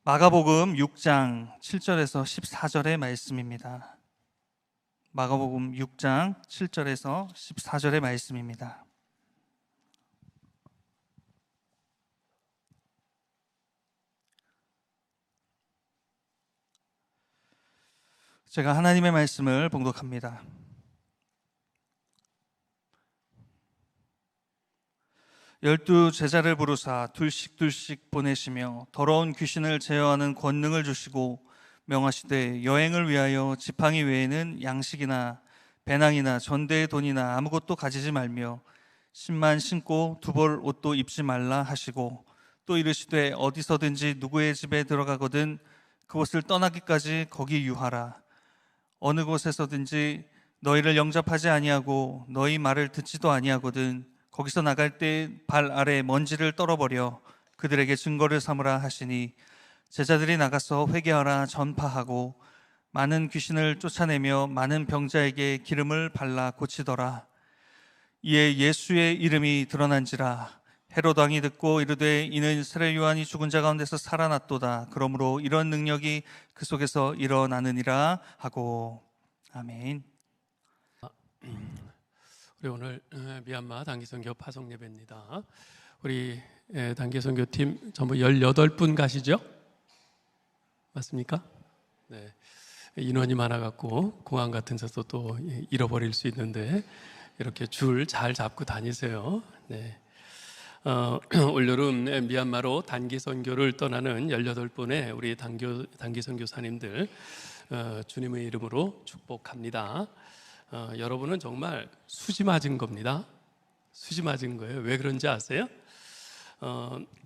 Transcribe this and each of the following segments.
마가복음 6장 7절에서 14절의 말씀입니다. 마가복음 6장 7절에서 14절의 말씀입니다. 제가 하나님의 말씀을 봉독합니다. 열두 제자를 부르사 둘씩 보내시며 더러운 귀신을 제어하는 권능을 주시고 명하시되 여행을 위하여 지팡이 외에는 양식이나 배낭이나 전대의 돈이나 아무것도 가지지 말며 신만 신고 두 벌 옷도 입지 말라 하시고 또 이르시되 어디서든지 누구의 집에 들어가거든 그곳을 떠나기까지 거기 유하라. 어느 곳에서든지 너희를 영접하지 아니하고 너희 말을 듣지도 아니하거든 거기서 나갈 때 발 아래 먼지를 떨어버려 그들에게 증거를 삼으라 하시니 제자들이 나가서 회개하라 전파하고 많은 귀신을 쫓아내며 많은 병자에게 기름을 발라 고치더라. 이에 예수의 이름이 드러난지라. 헤롯 왕이 듣고 이르되 이는 세례 요한이 죽은 자 가운데서 살아났도다. 그러므로 이런 능력이 그 속에서 일어나느니라 하고. 아멘. 우리 오늘 미얀마 단기선교 파송 예배입니다. 우리 단기선교팀 전부 18분 가시죠? 맞습니까? 네. 인원이 많아갖고 공항 같은 데서 또 잃어버릴 수 있는데 이렇게 줄 잘 잡고 다니세요. 네. 올여름 미얀마로 단기선교를 떠나는 18분의 우리 단기선교사님들 주님의 이름으로 축복합니다. 여러분은 정말 수지 맞은 겁니다. 수지 맞은 거예요. 왜 그런지 아세요?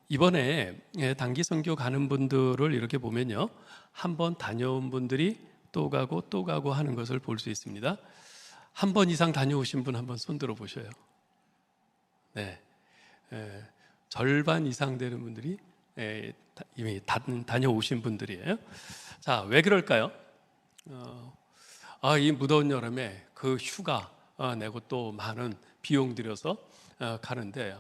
이번에 단기 선교 가는 분들을 이렇게 보면요, 한 번 다녀온 분들이 또 가고 하는 것을 볼 수 있습니다. 한 번 이상 다녀오신 분 한번 손 들어 보셔요. 네, 절반 이상 되는 분들이 이미 다녀오신 분들이에요. 자, 왜 그럴까요? 이 무더운 여름에 그 휴가 내고 또 많은 비용 들여서 가는데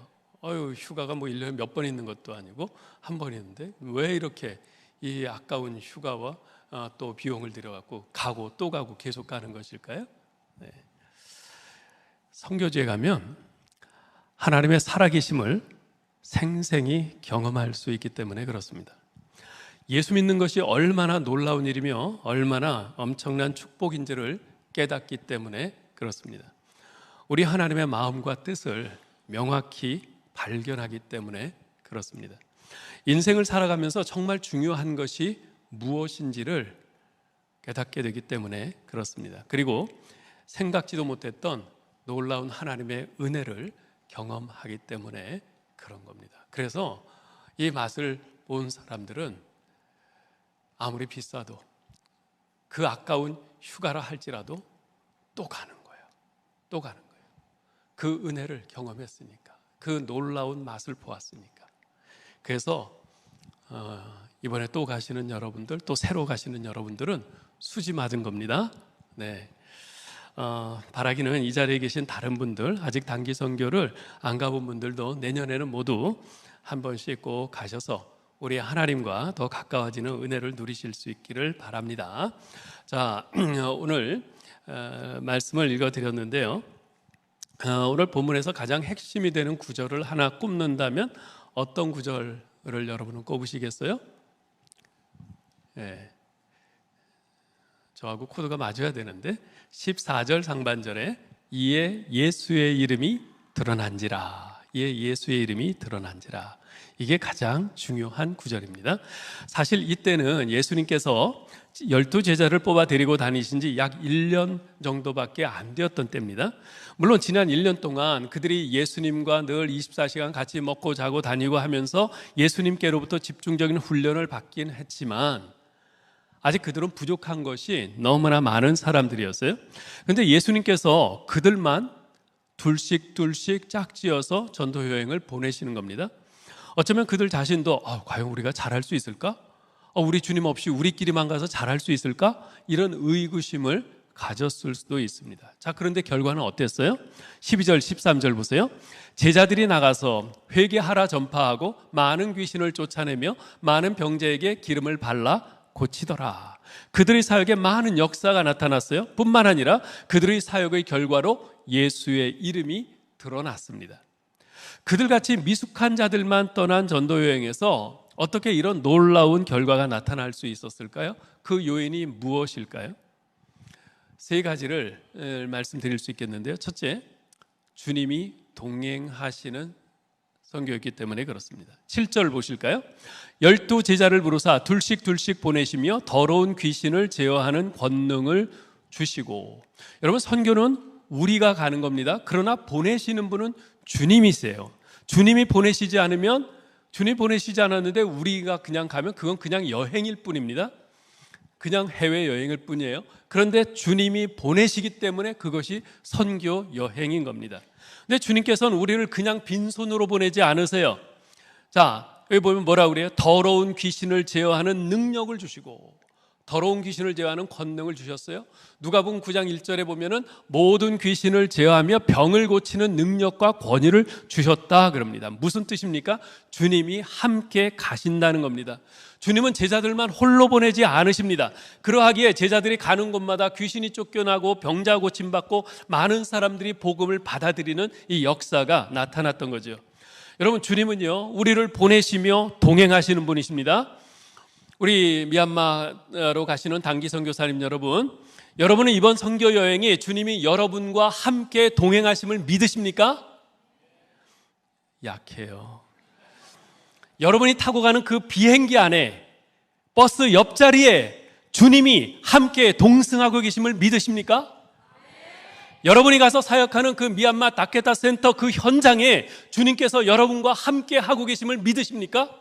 휴가가 뭐 1년에 몇 번 있는 것도 아니고 한 번 있는데 왜 이렇게 이 아까운 휴가와 또 비용을 들여갖고 가고 또 가고 계속 가는 것일까요? 네. 선교지에 가면 하나님의 살아계심을 생생히 경험할 수 있기 때문에 그렇습니다. 예수 믿는 것이 얼마나 놀라운 일이며 얼마나 엄청난 축복인지를 깨닫기 때문에 그렇습니다. 우리 하나님의 마음과 뜻을 명확히 발견하기 때문에 그렇습니다. 인생을 살아가면서 정말 중요한 것이 무엇인지를 깨닫게 되기 때문에 그렇습니다. 그리고 생각지도 못했던 놀라운 하나님의 은혜를 경험하기 때문에 그런 겁니다. 그래서 이 맛을 본 사람들은 아무리 비싸도 그 아까운 휴가라 할지라도 또 가는 거예요. 또 가는 거예요. 그 은혜를 경험했으니까, 그 놀라운 맛을 보았으니까. 그래서 이번에 또 가시는 여러분들, 또 새로 가시는 여러분들은 수지 맞은 겁니다. 네. 바라기는 이 자리에 계신 다른 분들, 아직 단기 선교를 안 가본 분들도 내년에는 모두 한 번씩 꼭 가셔서 우리 하나님과 더 가까워지는 은혜를 누리실 수 있기를 바랍니다. 자, 오늘 말씀을 읽어드렸는데요. 오늘 본문에서 가장 핵심이 되는 구절을 하나 꼽는다면 어떤 구절을 여러분은 꼽으시겠어요? 네. 저하고 코드가 맞아야 되는데 14절 상반절에 이에 예수의 이름이 드러난지라. 이에 예수의 이름이 드러난지라. 이게 가장 중요한 구절입니다. 사실 이때는 예수님께서 12제자를 뽑아 데리고 다니신 지 약 1년 정도밖에 안 되었던 때입니다. 물론 지난 1년 동안 그들이 예수님과 늘 24시간 같이 먹고 자고 다니고 하면서 예수님께로부터 집중적인 훈련을 받긴 했지만 아직 그들은 부족한 것이 너무나 많은 사람들이었어요. 그런데 예수님께서 그들만 둘씩 짝지어서 전도 여행을 보내시는 겁니다. 어쩌면 그들 자신도 과연 우리가 잘할 수 있을까? 우리 주님 없이 우리끼리만 가서 잘할 수 있을까? 이런 의구심을 가졌을 수도 있습니다. 자, 그런데 결과는 어땠어요? 12절, 13절 보세요. 제자들이 나가서 회개하라 전파하고 많은 귀신을 쫓아내며 많은 병자에게 기름을 발라 고치더라. 그들의 사역에 많은 역사가 나타났어요. 뿐만 아니라 그들의 사역의 결과로 예수의 이름이 드러났습니다. 그들같이 미숙한 자들만 떠난 전도 여행에서 어떻게 이런 놀라운 결과가 나타날 수 있었을까요? 그 요인이 무엇일까요? 세 가지를 말씀드릴 수 있겠는데요. 첫째, 주님이 동행하시는 선교였기 때문에 그렇습니다. 7절 보실까요? 12 제자를 부르사 둘씩 보내시며 더러운 귀신을 제어하는 권능을 주시고. 여러분, 선교는 우리가 가는 겁니다. 그러나 보내시는 분은 주님이세요. 주님이 보내시지 않았는데 우리가 그냥 가면 그건 그냥 여행일 뿐입니다. 그냥 해외여행일 뿐이에요. 그런데 주님이 보내시기 때문에 그것이 선교 여행인 겁니다. 근데 주님께서는 우리를 그냥 빈손으로 보내지 않으세요. 자, 여기 보면 뭐라고 그래요? 더러운 귀신을 제어하는 능력을 주시고, 더러운 귀신을 제어하는 권능을 주셨어요. 누가복음 9장 1절에 보면은 모든 귀신을 제어하며 병을 고치는 능력과 권위를 주셨다 그럽니다. 무슨 뜻입니까? 주님이 함께 가신다는 겁니다. 주님은 제자들만 홀로 보내지 않으십니다. 그러하기에 제자들이 가는 곳마다 귀신이 쫓겨나고 병자 고침받고 많은 사람들이 복음을 받아들이는 이 역사가 나타났던 거죠. 여러분, 주님은요, 우리를 보내시며 동행하시는 분이십니다. 우리 미얀마로 가시는 단기 선교사님 여러분, 여러분은 이번 선교 여행이 주님이 여러분과 함께 동행하심을 믿으십니까? 약해요. 여러분이 타고 가는 그 비행기 안에, 버스 옆자리에 주님이 함께 동승하고 계심을 믿으십니까? 여러분이 가서 사역하는 그 미얀마 다케타 센터 그 현장에 주님께서 여러분과 함께 하고 계심을 믿으십니까?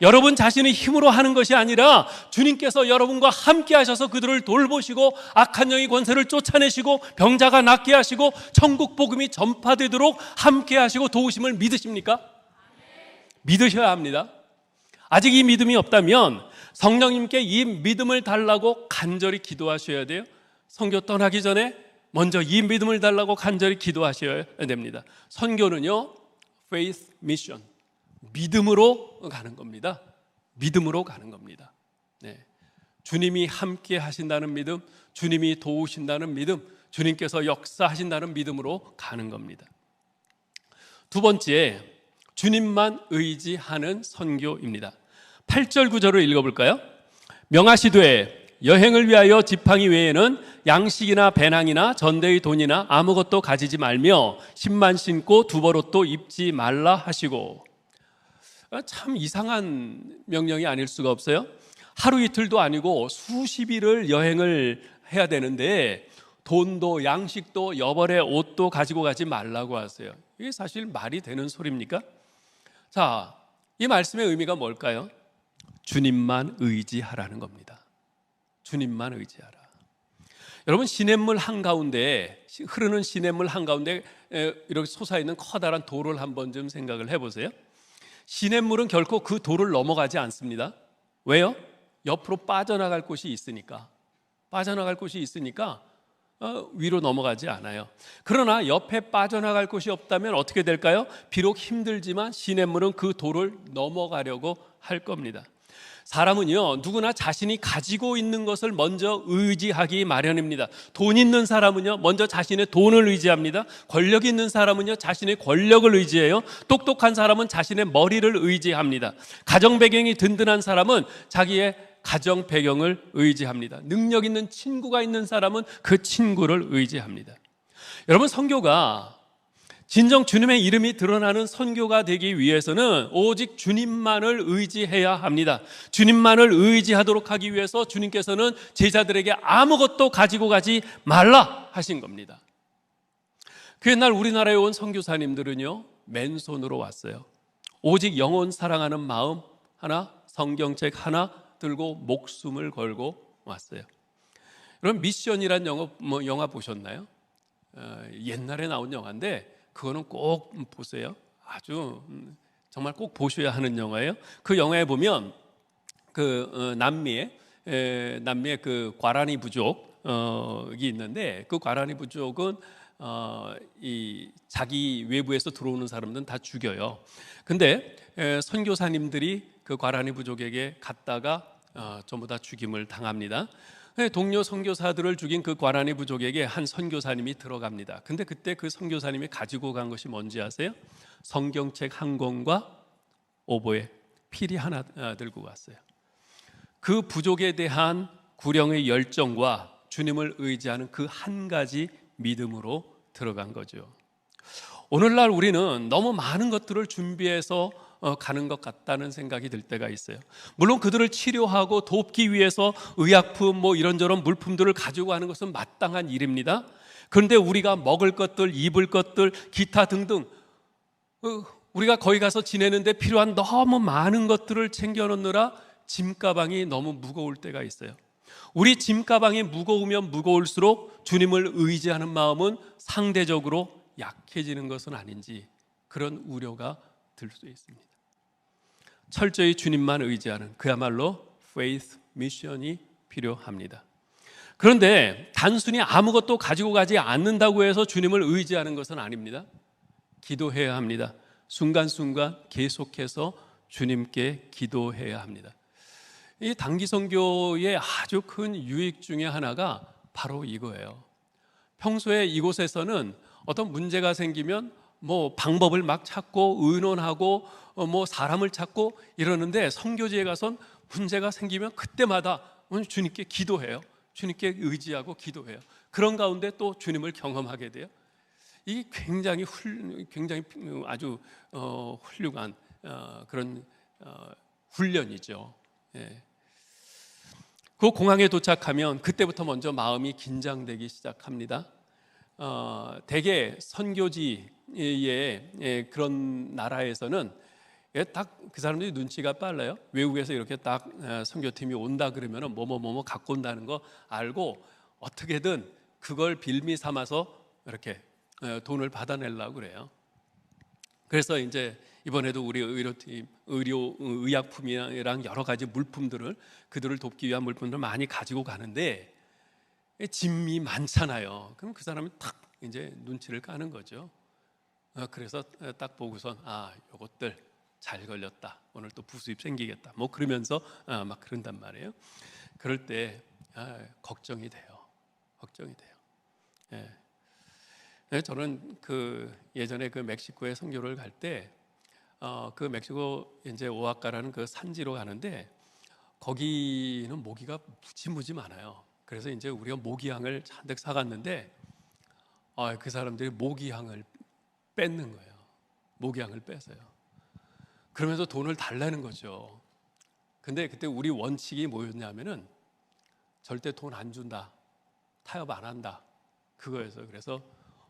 여러분 자신의 힘으로 하는 것이 아니라 주님께서 여러분과 함께 하셔서 그들을 돌보시고 악한 영의 권세를 쫓아내시고 병자가 낫게 하시고 천국 복음이 전파되도록 함께 하시고 도우심을 믿으십니까? 믿으셔야 합니다. 아직 이 믿음이 없다면 성령님께 이 믿음을 달라고 간절히 기도하셔야 돼요. 선교 떠나기 전에 먼저 이 믿음을 달라고 간절히 기도하셔야 됩니다. 선교는요, faith mission, 믿음으로 가는 겁니다. 믿음으로 가는 겁니다. 네. 주님이 함께 하신다는 믿음, 주님이 도우신다는 믿음, 주님께서 역사하신다는 믿음으로 가는 겁니다. 두 번째, 주님만 의지하는 선교입니다. 8절 9절을 읽어볼까요? 명하시되 여행을 위하여 지팡이 외에는 양식이나 배낭이나 전대의 돈이나 아무것도 가지지 말며 신만 신고 두벌옷도 입지 말라 하시고. 참 이상한 명령이 아닐 수가 없어요. 하루 이틀도 아니고 수십일을 여행을 해야 되는데 돈도 양식도 여벌의 옷도 가지고 가지 말라고 하세요. 이게 사실 말이 되는 소리입니까? 자, 이 말씀의 의미가 뭘까요? 주님만 의지하라는 겁니다. 주님만 의지하라. 여러분, 시냇물 한가운데, 흐르는 시냇물 한가운데 이렇게 솟아있는 커다란 돌을 한번 좀 생각을 해보세요. 시냇물은 결코 그 돌을 넘어가지 않습니다. 왜요? 옆으로 빠져나갈 곳이 있으니까. 빠져나갈 곳이 있으니까 위로 넘어가지 않아요. 그러나 옆에 빠져나갈 곳이 없다면 어떻게 될까요? 비록 힘들지만 시냇물은 그 돌을 넘어가려고 할 겁니다. 사람은요, 누구나 자신이 가지고 있는 것을 먼저 의지하기 마련입니다. 돈 있는 사람은요, 먼저 자신의 돈을 의지합니다. 권력 있는 사람은요, 자신의 권력을 의지해요. 똑똑한 사람은 자신의 머리를 의지합니다. 가정 배경이 든든한 사람은 자기의 가정 배경을 의지합니다. 능력 있는 친구가 있는 사람은 그 친구를 의지합니다. 여러분, 선교가 진정 주님의 이름이 드러나는 선교가 되기 위해서는 오직 주님만을 의지해야 합니다. 주님만을 의지하도록 하기 위해서 주님께서는 제자들에게 아무것도 가지고 가지 말라 하신 겁니다. 그 옛날 우리나라에 온 선교사님들은요, 맨손으로 왔어요. 오직 영혼 사랑하는 마음 하나, 성경책 하나 들고 목숨을 걸고 왔어요. 여러분, 미션이란 영화 보셨나요? 옛날에 나온 영화인데 그거는 꼭 보세요. 아주 정말 꼭 보셔야 하는 영화예요. 그 영화에 보면 그 남미의 그 과라니 부족 부족이 있는데 그 과라니 부족은 이 자기 외부에서 들어오는 사람들은 다 죽여요. 근데 선교사님들이 그 과라니 부족에게 갔다가 전부 다 죽임을 당합니다. 동료 선교사들을 죽인 그 과라니 부족에게 한 선교사님이 들어갑니다. 근데 그때 그 선교사님이 가지고 간 것이 뭔지 아세요? 성경책 한 권과 오보에 필이 하나 들고 갔어요. 그 부족에 대한 구령의 열정과 주님을 의지하는 그 한 가지 믿음으로 들어간 거죠. 오늘날 우리는 너무 많은 것들을 준비해서 가는 것 같다는 생각이 들 때가 있어요. 물론 그들을 치료하고 돕기 위해서 의약품 뭐 이런저런 물품들을 가지고 가는 것은 마땅한 일입니다. 그런데 우리가 먹을 것들, 입을 것들, 기타 등등 우리가 거기 가서 지내는데 필요한 너무 많은 것들을 챙겨놓느라 짐가방이 너무 무거울 때가 있어요. 우리 짐가방이 무거우면 무거울수록 주님을 의지하는 마음은 상대적으로 약해지는 것은 아닌지 그런 우려가 들 수 있습니다. 철저히 주님만 의지하는 그야말로 faith mission이 필요합니다. 그런데 단순히 아무것도 가지고 가지 않는다고 해서 주님을 의지하는 것은 아닙니다. 기도해야 합니다. 순간순간 계속해서 주님께 기도해야 합니다. 이 단기 선교의 아주 큰 유익 중에 하나가 바로 이거예요. 평소에 이곳에서는 어떤 문제가 생기면 뭐 방법을 막 찾고 의논하고 뭐 사람을 찾고 이러는데 선교지에 가선 문제가 생기면 그때마다 주님께 기도해요. 주님께 의지하고 기도해요. 그런 가운데 또 주님을 경험하게 돼요. 이게 굉장히 아주 훌륭한 그런 훈련이죠. 예. 그 공항에 도착하면 그때부터 먼저 마음이 긴장되기 시작합니다. 대개 선교지의 그런 나라에서는 딱 그 사람들이 눈치가 빨라요. 외국에서 이렇게 딱 선교팀이 온다 그러면 뭐뭐 갖고 온다는 거 알고 어떻게든 그걸 빌미 삼아서 이렇게 돈을 받아내려고 그래요. 그래서 이제 이번에도 우리 의료팀, 의약품이랑 여러 가지 물품들을 그들을 돕기 위한 물품들을 많이 가지고 가는데 짐이 많잖아요. 그럼 그 사람이 딱 이제 눈치를 까는 거죠. 그래서 딱 보고선 요것들 잘 걸렸다. 오늘 또 부수입 생기겠다. 뭐 그러면서 막 그런단 말이에요. 그럴 때 걱정이 돼요. 걱정이 돼요. 저는 그 예전에 그 멕시코에 선교를 갈 때 그 멕시코 이제 오아카라는 그 산지로 가는데 거기는 모기가 무지무지 많아요. 그래서 이제 우리가 모기향을 잔뜩 사갔는데 그 사람들이 모기향을 뺏는 거예요. 모기향을 뺏어요. 그러면서 돈을 달라는 거죠. 근데 그때 우리 원칙이 뭐였냐면은 절대 돈 안 준다. 타협 안 한다. 그거였어요. 그래서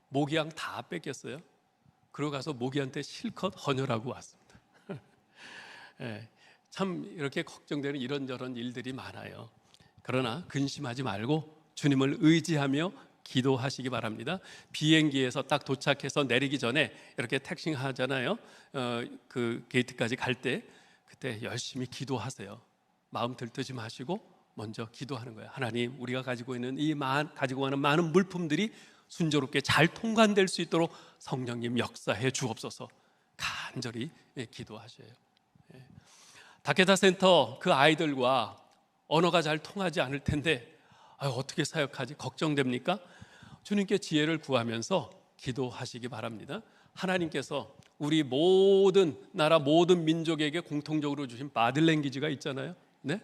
모기향 다 뺏겼어요. 그러고 가서 모기한테 실컷 헌혈하고 왔습니다. 참 이렇게 걱정되는 이런저런 일들이 많아요. 그러나 근심하지 말고 주님을 의지하며 기도하시기 바랍니다. 비행기에서 딱 도착해서 내리기 전에 이렇게 택싱 하잖아요. 그 게이트까지 갈 때 그때 열심히 기도하세요. 마음 들뜨지 마시고 먼저 기도하는 거예요. 하나님, 우리가 가지고 있는 가지고 가는 많은 물품들이 순조롭게 잘 통관될 수 있도록 성령님 역사해 주옵소서. 간절히 기도하셔요. 다케다 센터 그 아이들과 언어가 잘 통하지 않을 텐데 어떻게 사역하지? 걱정됩니까? 주님께 지혜를 구하면서 기도하시기 바랍니다. 하나님께서 우리 모든 나라 모든 민족에게 공통적으로 주신 바들랭귀지가 있잖아요. 네?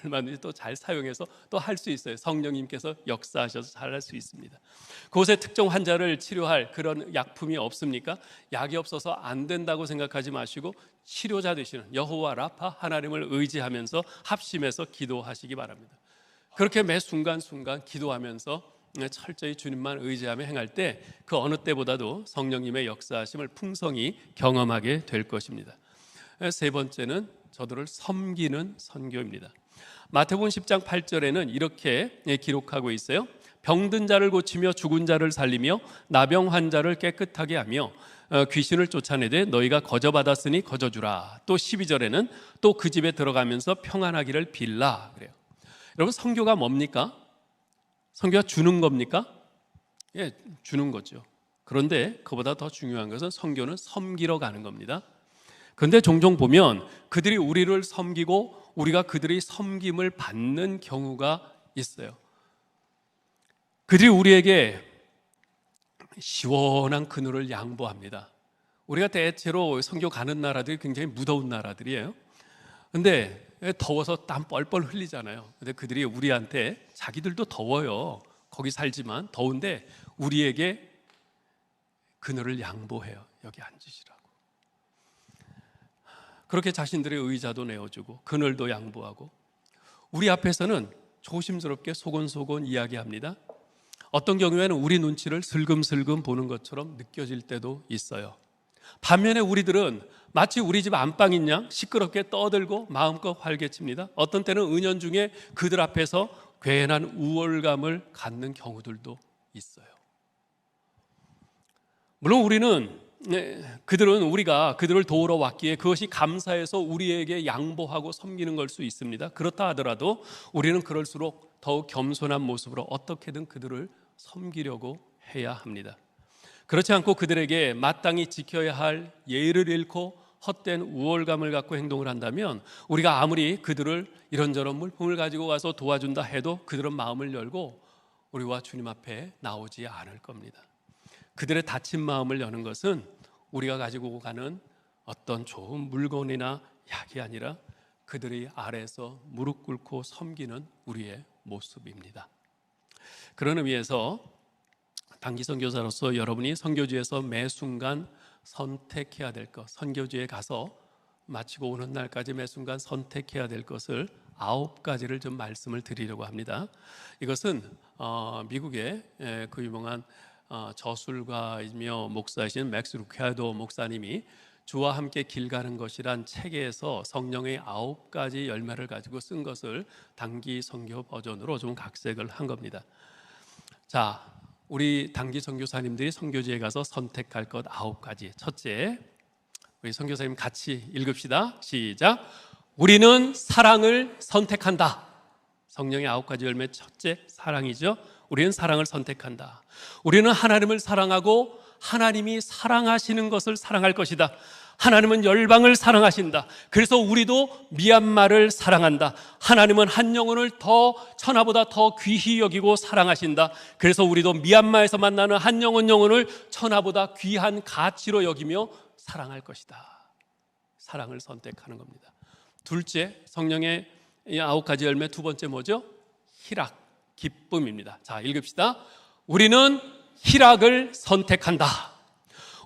얼마든지 또 잘 사용해서 또 할 수 있어요. 성령님께서 역사하셔서 잘 할 수 있습니다. 그곳에 특정 환자를 치료할 그런 약품이 없습니까? 약이 없어서 안 된다고 생각하지 마시고 치료자 되시는 여호와 라파 하나님을 의지하면서 합심해서 기도하시기 바랍니다. 그렇게 매 순간순간 기도하면서 철저히 주님만 의지하며 행할 때 그 어느 때보다도 성령님의 역사하심을 풍성히 경험하게 될 것입니다. 세 번째는 저들을 섬기는 선교입니다. 마태복음 10장 8절에는 이렇게 기록하고 있어요. 병든 자를 고치며 죽은 자를 살리며 나병 환자를 깨끗하게 하며 귀신을 쫓아내되 너희가 거저받았으니 거저주라. 또 12절에는 또 그 집에 들어가면서 평안하기를 빌라 그래요. 여러분, 선교가 뭡니까? 선교가 주는 겁니까? 예, 주는 거죠. 그런데 그보다 더 중요한 것은 선교는 섬기러 가는 겁니다. 그런데 종종 보면 그들이 우리를 섬기고 우리가 그들의 섬김을 받는 경우가 있어요. 그들이 우리에게 시원한 그늘을 양보합니다. 우리가 대체로 선교 가는 나라들이 굉장히 무더운 나라들이에요. 근데 더워서 땀 뻘뻘 흘리잖아요. 근데 그들이 우리한테 자기들도 더워요. 거기 살지만 더운데 우리에게 그늘을 양보해요. 여기 앉으시라고. 그렇게 자신들의 의자도 내어주고 그늘도 양보하고 우리 앞에서는 조심스럽게 소곤소곤 이야기합니다. 어떤 경우에는 우리 눈치를 슬금슬금 보는 것처럼 느껴질 때도 있어요. 반면에 우리들은 마치 우리 집 안방인 양 시끄럽게 떠들고 마음껏 활개칩니다. 어떤 때는 은연중에 그들 앞에서 괜한 우월감을 갖는 경우들도 있어요. 물론 그들은 우리가 그들을 도우러 왔기에 그것이 감사해서 우리에게 양보하고 섬기는 걸 수 있습니다. 그렇다 하더라도 우리는 그럴수록 더욱 겸손한 모습으로 어떻게든 그들을 섬기려고 해야 합니다. 그렇지 않고 그들에게 마땅히 지켜야 할 예의를 잃고 헛된 우월감을 갖고 행동을 한다면 우리가 아무리 그들을 이런저런 물품을 가지고 와서 도와준다 해도 그들은 마음을 열고 우리와 주님 앞에 나오지 않을 겁니다. 그들의 닫힌 마음을 여는 것은 우리가 가지고 가는 어떤 좋은 물건이나 약이 아니라 그들의 아래에서 무릎 꿇고 섬기는 우리의 모습입니다. 그런 의미에서 단기 선교사로서 여러분이 선교지에서 매 순간 선택해야 될 것, 선교지에 가서 마치고 오는 날까지 매 순간 선택해야 될 것을 9가지를 좀 말씀을 드리려고 합니다. 이것은 미국의 그 유명한 저술가이며 목사이신 맥스 루카도 목사님이 주와 함께 길 가는 것이란 책에서 성령의 9가지 열매를 가지고 쓴 것을 단기 선교 버전으로 좀 각색을 한 겁니다. 자, 우리 단기 선교사님들이 선교지에 가서 선택할 것 9가지. 첫째, 우리 선교사님 같이 읽읍시다. 시작. 우리는 사랑을 선택한다. 성령의 9가지 열매 첫째, 사랑이죠. 우리는 사랑을 선택한다. 우리는 하나님을 사랑하고 하나님이 사랑하시는 것을 사랑할 것이다. 하나님은 열방을 사랑하신다. 그래서 우리도 미얀마를 사랑한다. 하나님은 한 영혼을 천하보다 더 귀히 여기고 사랑하신다. 그래서 우리도 미얀마에서 만나는 한 영혼을 천하보다 귀한 가치로 여기며 사랑할 것이다. 사랑을 선택하는 겁니다. 둘째, 성령의 9가지 열매 두 번째 뭐죠? 희락, 기쁨입니다. 자, 읽읍시다. 우리는 희락을 선택한다.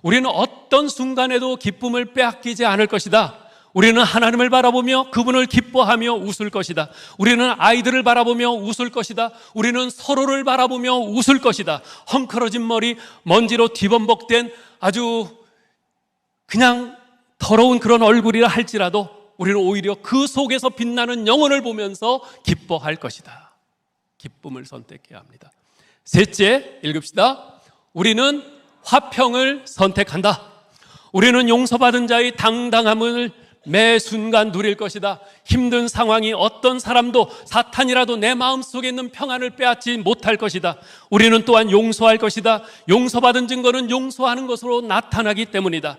우리는 어떤 순간에도 기쁨을 빼앗기지 않을 것이다. 우리는 하나님을 바라보며 그분을 기뻐하며 웃을 것이다. 우리는 아이들을 바라보며 웃을 것이다. 우리는 서로를 바라보며 웃을 것이다. 헝클어진 머리, 먼지로 뒤범벅된 아주 그냥 더러운 그런 얼굴이라 할지라도 우리는 오히려 그 속에서 빛나는 영혼을 보면서 기뻐할 것이다. 기쁨을 선택해야 합니다. 셋째, 읽읍시다. 우리는 화평을 선택한다. 우리는 용서받은 자의 당당함을 매 순간 누릴 것이다. 힘든 상황이 어떤 사람도 사탄이라도 내 마음속에 있는 평안을 빼앗지 못할 것이다. 우리는 또한 용서할 것이다. 용서받은 증거는 용서하는 것으로 나타나기 때문이다.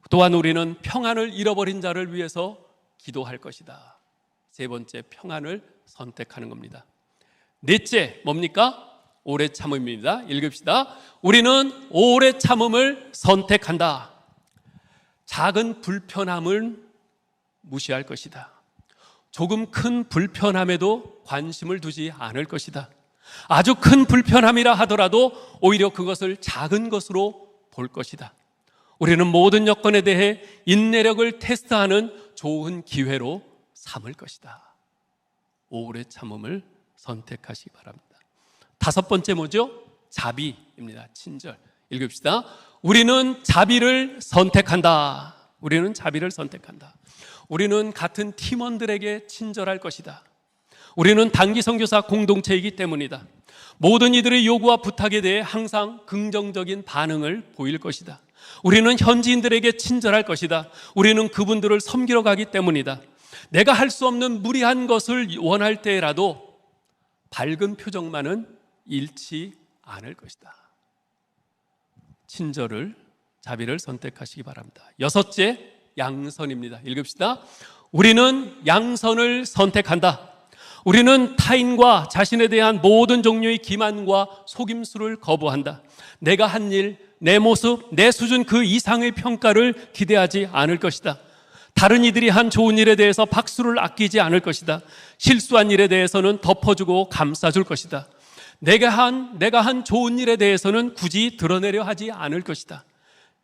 또한 우리는 평안을 잃어버린 자를 위해서 기도할 것이다. 세 번째, 평안을 선택하는 겁니다. 넷째, 뭡니까? 오래 참음입니다. 읽읍시다. 우리는 오래 참음을 선택한다. 작은 불편함을 무시할 것이다. 조금 큰 불편함에도 관심을 두지 않을 것이다. 아주 큰 불편함이라 하더라도 오히려 그것을 작은 것으로 볼 것이다. 우리는 모든 여건에 대해 인내력을 테스트하는 좋은 기회로 삼을 것이다. 오래 참음을 선택하시기 바랍니다. 다섯 번째 뭐죠? 자비입니다. 친절. 읽읍시다. 우리는 자비를 선택한다. 우리는 자비를 선택한다. 우리는 같은 팀원들에게 친절할 것이다. 우리는 단기 선교사 공동체이기 때문이다. 모든 이들의 요구와 부탁에 대해 항상 긍정적인 반응을 보일 것이다. 우리는 현지인들에게 친절할 것이다. 우리는 그분들을 섬기러 가기 때문이다. 내가 할 수 없는 무리한 것을 원할 때라도 밝은 표정만은 잃지 않을 것이다. 친절을, 자비를 선택하시기 바랍니다. 여섯째, 양선입니다. 읽읍시다. 우리는 양선을 선택한다. 우리는 타인과 자신에 대한 모든 종류의 기만과 속임수를 거부한다. 내가 한 일, 내 모습, 내 수준 그 이상의 평가를 기대하지 않을 것이다. 다른 이들이 한 좋은 일에 대해서 박수를 아끼지 않을 것이다. 실수한 일에 대해서는 덮어주고 감싸줄 것이다. 내가 한 좋은 일에 대해서는 굳이 드러내려 하지 않을 것이다.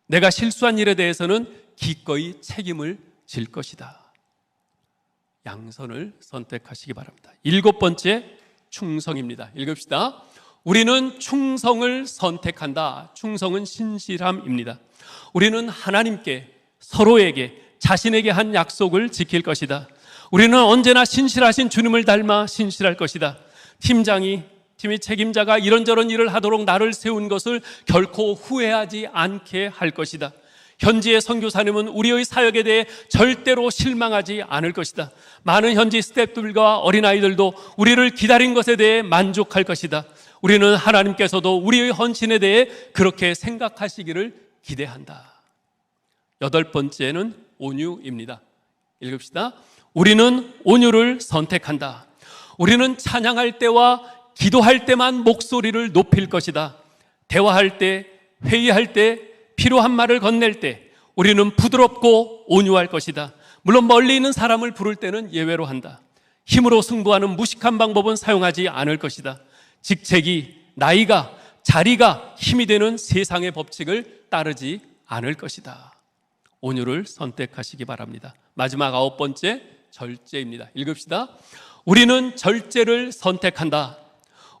내가 실수한 일에 대해서는 기꺼이 책임을 질 것이다. 양선을 선택하시기 바랍니다. 일곱 번째, 충성입니다. 읽읍시다. 우리는 충성을 선택한다. 충성은 신실함입니다. 우리는 하나님께, 서로에게, 자신에게 한 약속을 지킬 것이다. 우리는 언제나 신실하신 주님을 닮아 신실할 것이다. 팀의 책임자가 이런저런 일을 하도록 나를 세운 것을 결코 후회하지 않게 할 것이다. 현지의 선교사님은 우리의 사역에 대해 절대로 실망하지 않을 것이다. 많은 현지 스태프들과 어린아이들도 우리를 기다린 것에 대해 만족할 것이다. 우리는 하나님께서도 우리의 헌신에 대해 그렇게 생각하시기를 기대한다. 여덟 번째는 온유입니다. 읽읍시다. 우리는 온유를 선택한다. 우리는 찬양할 때와 기도할 때만 목소리를 높일 것이다. 대화할 때, 회의할 때, 필요한 말을 건넬 때 우리는 부드럽고 온유할 것이다. 물론 멀리 있는 사람을 부를 때는 예외로 한다. 힘으로 승부하는 무식한 방법은 사용하지 않을 것이다. 직책이, 나이가, 자리가 힘이 되는 세상의 법칙을 따르지 않을 것이다. 온유를 선택하시기 바랍니다. 마지막 아홉 번째, 절제입니다. 읽읍시다. 우리는 절제를 선택한다.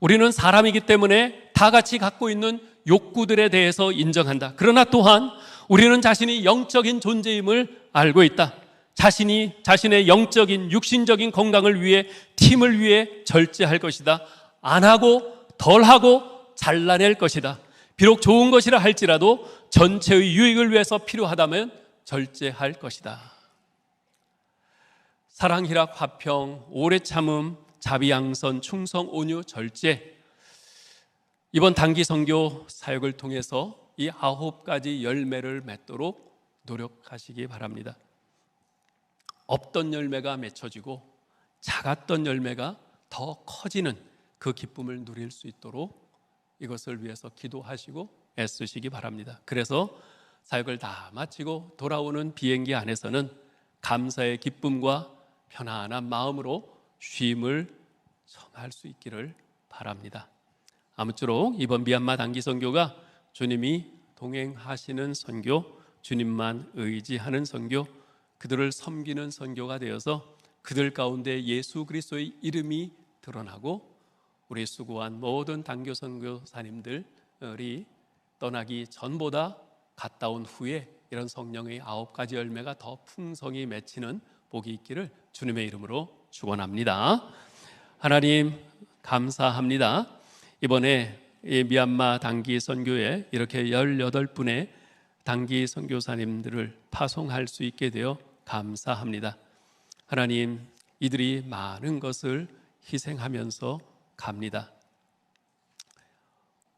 우리는 사람이기 때문에 다 같이 갖고 있는 욕구들에 대해서 인정한다. 그러나 또한 우리는 자신이 영적인 존재임을 알고 있다. 자신의 영적인, 육신적인 건강을 위해, 팀을 위해 절제할 것이다. 안 하고, 덜 하고, 잘라낼 것이다. 비록 좋은 것이라 할지라도 전체의 유익을 위해서 필요하다면 절제할 것이다. 사랑, 희락, 화평, 오래 참음, 자비, 양선, 충성, 온유, 절제. 이번 단기 선교 사역을 통해서 이 9가지 열매를 맺도록 노력하시기 바랍니다. 없던 열매가 맺혀지고 작았던 열매가 더 커지는 그 기쁨을 누릴 수 있도록 이것을 위해서 기도하시고 애쓰시기 바랍니다. 그래서 사역을 다 마치고 돌아오는 비행기 안에서는 감사의 기쁨과 편안한 마음으로 쉼을 청할 수 있기를 바랍니다. 아무쪼록 이번 미얀마 단기 선교가 주님이 동행하시는 선교, 주님만 의지하는 선교, 그들을 섬기는 선교가 되어서 그들 가운데 예수 그리스도의 이름이 드러나고 우리 수고한 모든 단교 선교사님들이 떠나기 전보다 갔다 온 후에 이런 성령의 9가지 열매가 더 풍성히 맺히는 복이 있기를 주님의 이름으로 축원합니다. 하나님 감사합니다. 이번에 이 미얀마 단기 선교에 이렇게 18분의 단기 선교사님들을 파송할 수 있게 되어 감사합니다. 하나님, 이들이 많은 것을 희생하면서 갑니다.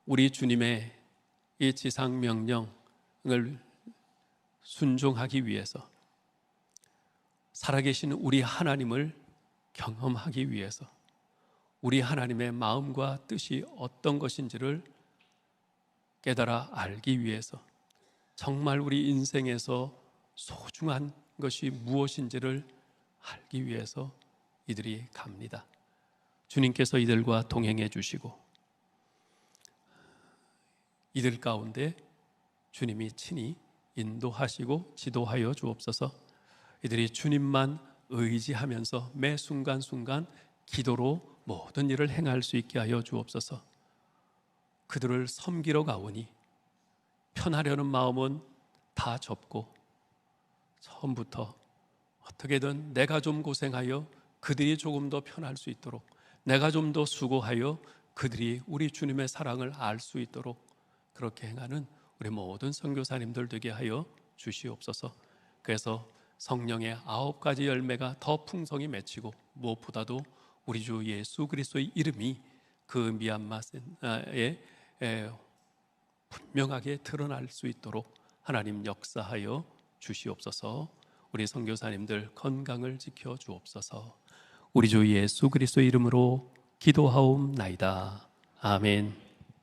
우리 주님의 이 지상 명령을 순종하기 위해서, 살아계신 우리 하나님을 경험하기 위해서, 우리 하나님의 마음과 뜻이 어떤 것인지를 깨달아 알기 위해서, 정말 우리 인생에서 소중한 것이 무엇인지를 알기 위해서 이들이 갑니다. 주님께서 이들과 동행해 주시고 이들 가운데 주님이 친히 인도하시고 지도하여 주옵소서. 이들이 주님만 의지하면서 매 순간순간 기도로 모든 일을 행할 수 있게 하여 주옵소서. 그들을 섬기러 가오니 편하려는 마음은 다 접고 처음부터 어떻게든 내가 좀 고생하여 그들이 조금 더 편할 수 있도록, 내가 좀 더 수고하여 그들이 우리 주님의 사랑을 알 수 있도록 그렇게 행하는 우리 모든 선교사님들 되게 하여 주시옵소서. 그래서 성령의 9가지 열매가 더 풍성히 맺히고 무엇보다도 우리 주 예수 그리스도의 이름이 그 미얀마에 분명하게 드러날 수 있도록 하나님 역사하여 주시옵소서. 우리 선교사님들 건강을 지켜 주옵소서. 우리 주 예수 그리스도 이름으로 기도하옵나이다. 아멘.